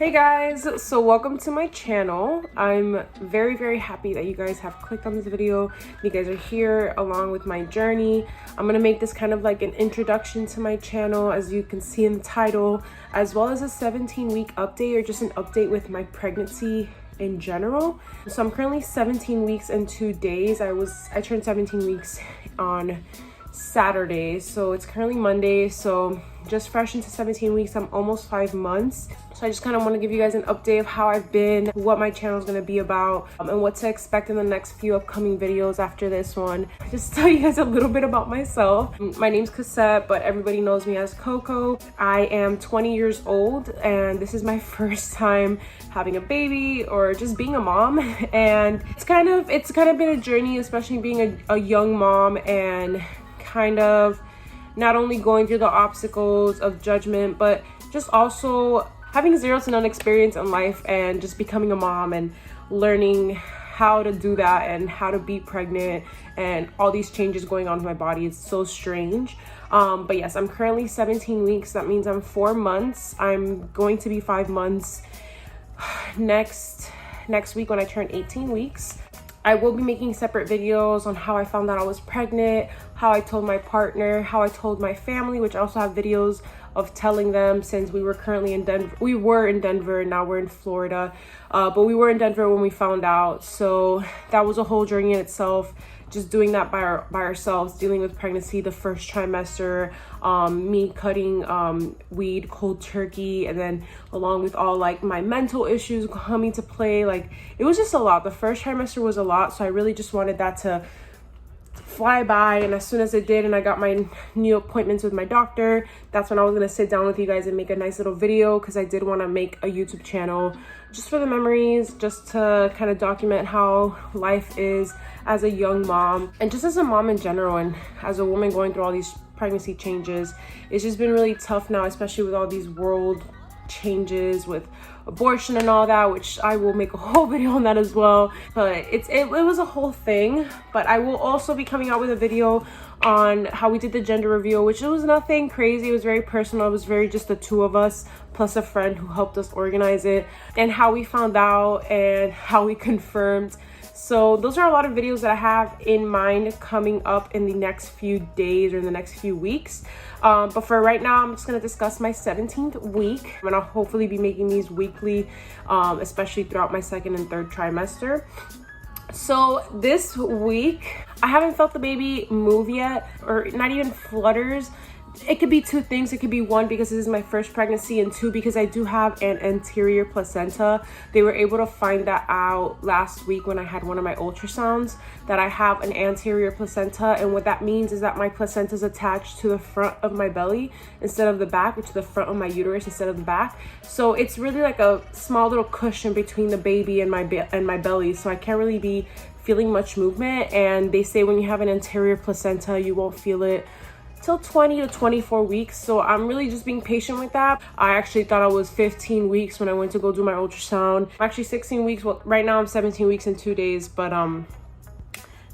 Hey guys, so welcome to my channel. I'm very happy that you guys have clicked on this video. You guys are here along with my journey. I'm gonna make this kind of like an introduction to my channel, as you can see in the title, as well as a 17-week update, or just an update with my pregnancy in general. So I'm currently 17 weeks and 2 days. I turned 17 weeks on Saturday, so it's currently Monday, so just fresh into 17 weeks. I'm almost 5 months, so I just kind of want to give you guys an update of how I've been, what my channel is going to be about, and what to expect in the next few upcoming videos after this one. Just tell you guys a little bit about myself. My name's Cassette, but everybody knows me as Coco. I am 20 years old, and this is my first time having a baby or just being a mom, and it's kind of been a journey, especially being a young mom, and kind of not only going through the obstacles of judgment, but just also having 0 to none experience in life, and just becoming a mom and learning how to do that and how to be pregnant, and all these changes going on in my body. It's so strange. But yes, I'm currently 17 weeks. That means I'm 4 months. I'm going to be 5 months next week when I turn 18 weeks. I will be making separate videos on how I found out I was pregnant, how I told my partner, how I told my family, which I also have videos of telling them, since we were currently in Denver. We were in Denver, now we're in Florida, but we were in Denver when we found out. So that was a whole journey in itself, just doing that by ourselves, dealing with pregnancy the first trimester, me cutting weed cold turkey, and then along with all like my mental issues coming to play. Like, it was just a lot. The first trimester was a lot, so I really just wanted that to fly by. And as soon as it did, and I got my new appointments with my doctor, that's when I was gonna sit down with you guys and make a nice little video, because I did want to make a YouTube channel just for the memories, just to kind of document how life is as a young mom, and just as a mom in general, and as a woman going through all these pregnancy changes. It's just been really tough now, especially with all these world changes with abortion and all that, which I will make a whole video on that as well. But it was a whole thing. But I will also be coming out with a video on how we did the gender reveal, which was nothing crazy. It was very personal. It was very just the two of us plus a friend who helped us organize it, and how we found out and how we confirmed. So those are a lot of videos that I have in mind coming up in the next few days or in the next few weeks. But for right now, I'm just going to discuss my 17th week, and I'll hopefully be making these weekly, especially throughout my second and third trimester. So this week, I haven't felt the baby move yet, or not even flutters. It could be two things. It could be one, because this is my first pregnancy, and two, because I do have an anterior placenta. They were able to find that out last week when I had one of my ultrasounds, that I have an anterior placenta. And what that means is that my placenta is attached to the front of my belly instead of the back, which is the front of my uterus instead of the back. So it's really like a small little cushion between the baby and my belly, so I can't really be feeling much movement. And they say when you have an anterior placenta, you won't feel it till 20 to 24 weeks. So I'm really just being patient with that. I actually thought I was 15 weeks when I went to go do my ultrasound. I'm actually 16 weeks. Well, right now I'm 17 weeks and 2 days, but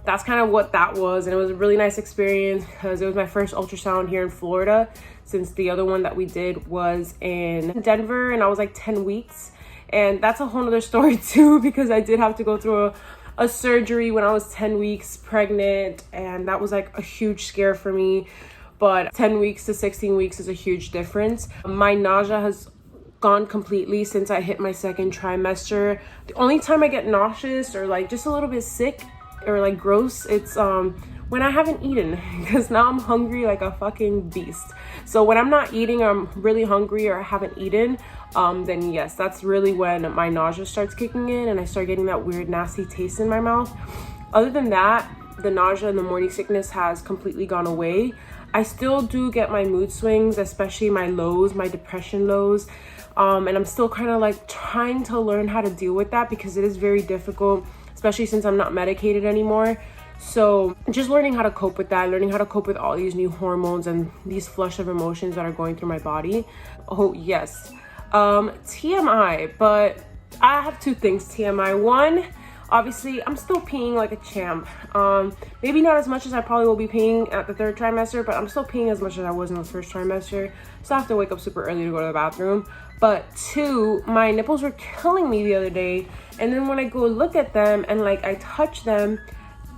that's kind of what that was. And it was a really nice experience, because it was my first ultrasound here in Florida, since the other one that we did was in Denver, and I was like 10 weeks. And that's a whole nother story too, because I did have to go through a surgery when I was 10 weeks pregnant, and that was like a huge scare for me. But 10 weeks to 16 weeks is a huge difference. My nausea has gone completely since I hit my second trimester. The only time I get nauseous or like just a little bit sick or like gross, it's when I haven't eaten, because now I'm hungry like a fucking beast. So when I'm not eating, or I'm really hungry, or I haven't eaten, then yes, that's really when my nausea starts kicking in, and I start getting that weird nasty taste in my mouth. Other than that, the nausea and the morning sickness has completely gone away. I still do get my mood swings, especially my lows, my depression lows, and I'm still kind of like trying to learn how to deal with that, because it is very difficult, especially since I'm not medicated anymore. So just learning how to cope with that, learning how to cope with all these new hormones and these flush of emotions that are going through my body. Oh yes, TMI, but I have two things. TMI, one, Obviously, I'm still peeing like a champ. Maybe not as much as I probably will be peeing at the 3rd trimester, but I'm still peeing as much as I was in the 1st trimester. So I have to wake up super early to go to the bathroom. But 2, my nipples were killing me the other day. And then when I go look at them and like I touch them,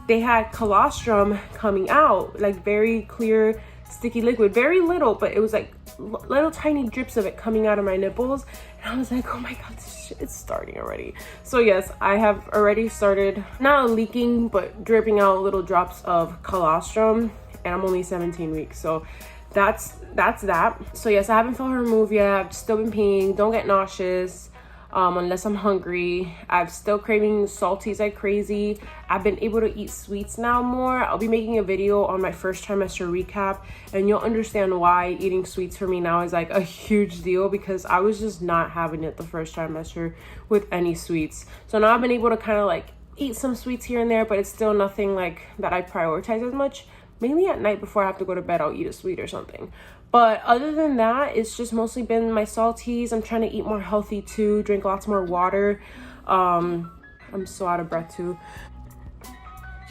they had colostrum coming out, like very clear, sticky liquid, very little, but it was like little tiny drips of it coming out of my nipples. And I was like, oh my God, this shit is starting already. So yes, I have already started not leaking, but dripping out little drops of colostrum, and I'm only 17 weeks. So that's that. So yes, I haven't felt her move yet. I've still been peeing. Don't get nauseous unless I'm hungry. I'm still craving salties like crazy. I've been able to eat sweets now more. I'll be making a video on my 1st trimester recap, and you'll understand why eating sweets for me now is like a huge deal, because I was just not having it the 1st trimester with any sweets. So now I've been able to kind of like eat some sweets here and there, but it's still nothing like that I prioritize as much. Mainly at night before I have to go to bed, I'll eat a sweet or something. But other than that, it's just mostly been my salties. I'm trying to eat more healthy too, drink lots more water. I'm so out of breath too.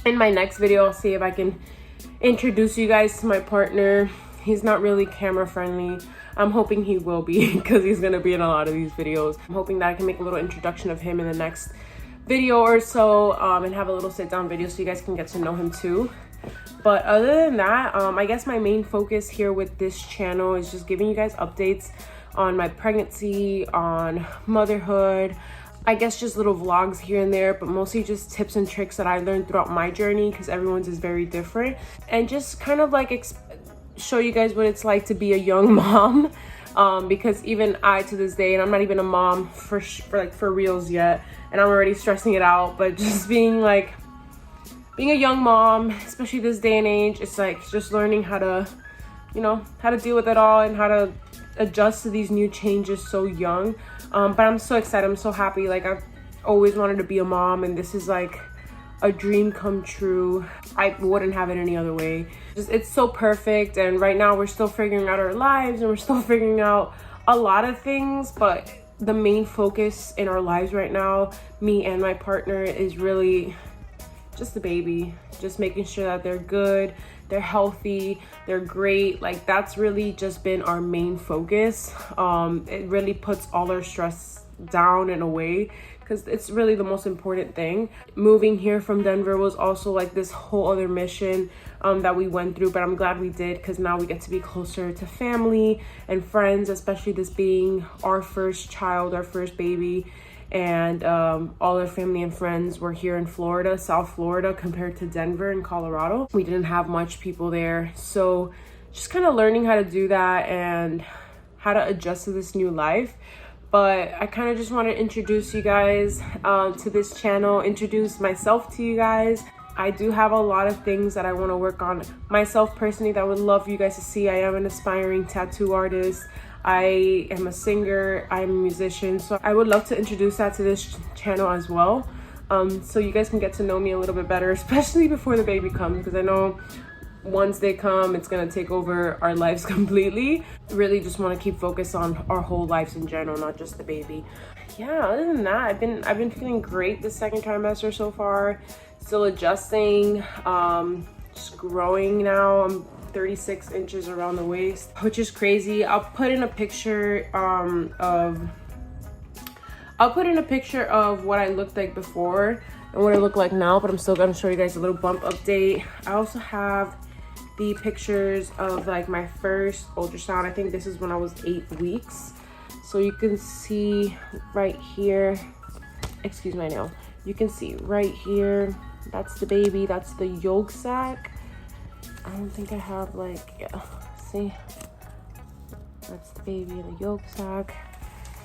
In my next video, I'll see if I can introduce you guys to my partner. He's not really camera friendly. I'm hoping he will be, because he's gonna be in a lot of these videos. I'm hoping that I can make a little introduction of him in the next video or so, and have a little sit down video so you guys can get to know him too. But other than that, I guess my main focus here with this channel is just giving you guys updates on my pregnancy, on motherhood, I guess just little vlogs here and there, but mostly just tips and tricks that I learned throughout my journey, because everyone's is very different, and just kind of like show you guys what it's like to be a young mom, because even I to this day, and I'm not even a mom for reals yet, and I'm already stressing it out, but just being a young mom, especially this day and age, it's like just learning how to, how to deal with it all and how to adjust to these new changes so young. But I'm so excited. I'm so happy. Like, I've always wanted to be a mom, and this is like a dream come true. I wouldn't have it any other way. It's so perfect. And right now we're still figuring out our lives, and we're still figuring out a lot of things, but the main focus in our lives right now, me and my partner, is really just the baby, just making sure that they're good, they're healthy, they're great. Like, that's really just been our main focus. It really puts all our stress down and away, because it's really the most important thing. Moving here from Denver was also like this whole other mission that we went through, but I'm glad we did, because now we get to be closer to family and friends, especially this being our first child, our first baby. And all our family and friends were here in Florida, South Florida, compared to Denver and Colorado. We didn't have much people there, so just kind of learning how to do that and how to adjust to this new life. But I kind of just want to introduce you guys to this channel, introduce myself to you guys. I do have a lot of things that I want to work on myself personally that I would love you guys to see. I am an aspiring tattoo artist. I am a singer, I'm a musician, so I would love to introduce that to this channel as well, so you guys can get to know me a little bit better, especially before the baby comes, because I know once they come, it's gonna take over our lives completely. Really just want to keep focus on our whole lives in general, not just the baby. Yeah, other than that, I've been feeling great this 2nd trimester so far. Still adjusting, just growing now. I'm 36 inches around the waist, which is crazy. I'll put in a picture of what I looked like before and what I look like now, but I'm still gonna show you guys a little bump update. I also have the pictures of like my first ultrasound. I think this is when I was 8 weeks. So you can see right here, excuse my nail. You can see right here, that's the baby, that's the yolk sac. I don't think I have see, that's the baby, the yolk sac.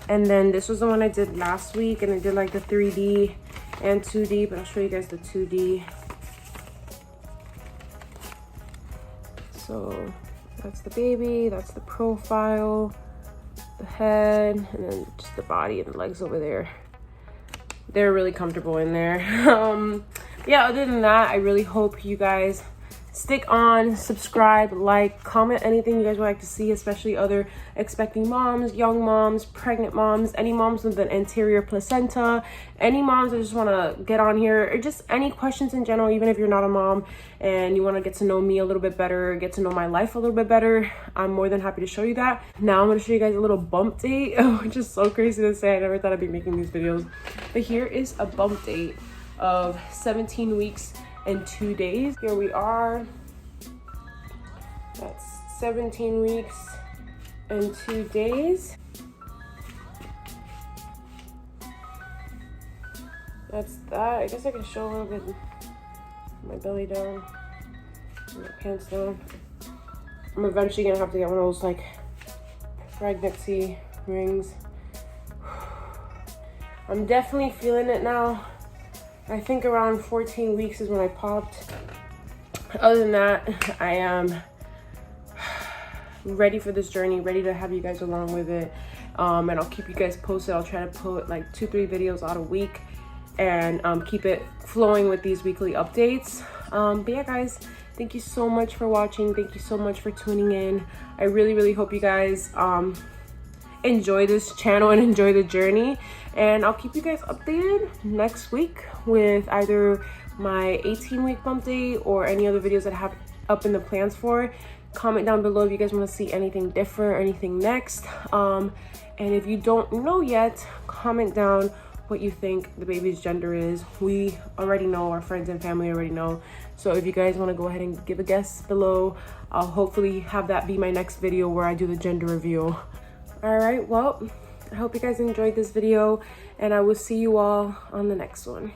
And then this was the one I did last week, and I did like the 3D and 2D, but I'll show you guys the 2D. So that's the baby, that's the profile, the head, and then just the body and the legs over there. They're really comfortable in there. Yeah, other than that, I really hope you guys stick on, subscribe, like, comment anything you guys would like to see, especially other expecting moms, young moms, pregnant moms, any moms with an anterior placenta, any moms that just want to get on here, or just any questions in general. Even if you're not a mom and you want to get to know me a little bit better, get to know my life a little bit better, I'm more than happy to show you that. Now I'm going to show you guys a little bump date, which is so crazy to say. I never thought I'd be making these videos, but here is a bump date of 17 weeks and 2 days. Here we are. That's 17 weeks and 2 days. That's that. I guess I can show a little bit my belly down, my pants down. I'm eventually gonna have to get one of those like pregnancy rings. I'm definitely feeling it now. I think around 14 weeks is when I popped. Other than that, I am ready for this journey, ready to have you guys along with it. And I'll keep you guys posted. I'll try to put like 2-3 videos out a week and keep it flowing with these weekly updates. But yeah, guys, thank you so much for watching. Thank you so much for tuning in. I really hope you guys enjoy this channel and enjoy the journey, and I'll keep you guys updated next week with either my 18-week bump date or any other videos that I have up in the plans for. Comment down below if you guys want to see anything different or anything next, and if you don't know yet, comment down what you think the baby's gender is. We already know, our friends and family already know, so if you guys want to go ahead and give a guess below, I'll hopefully have that be my next video where I do the gender reveal. All right, well, I hope you guys enjoyed this video, and I will see you all on the next one.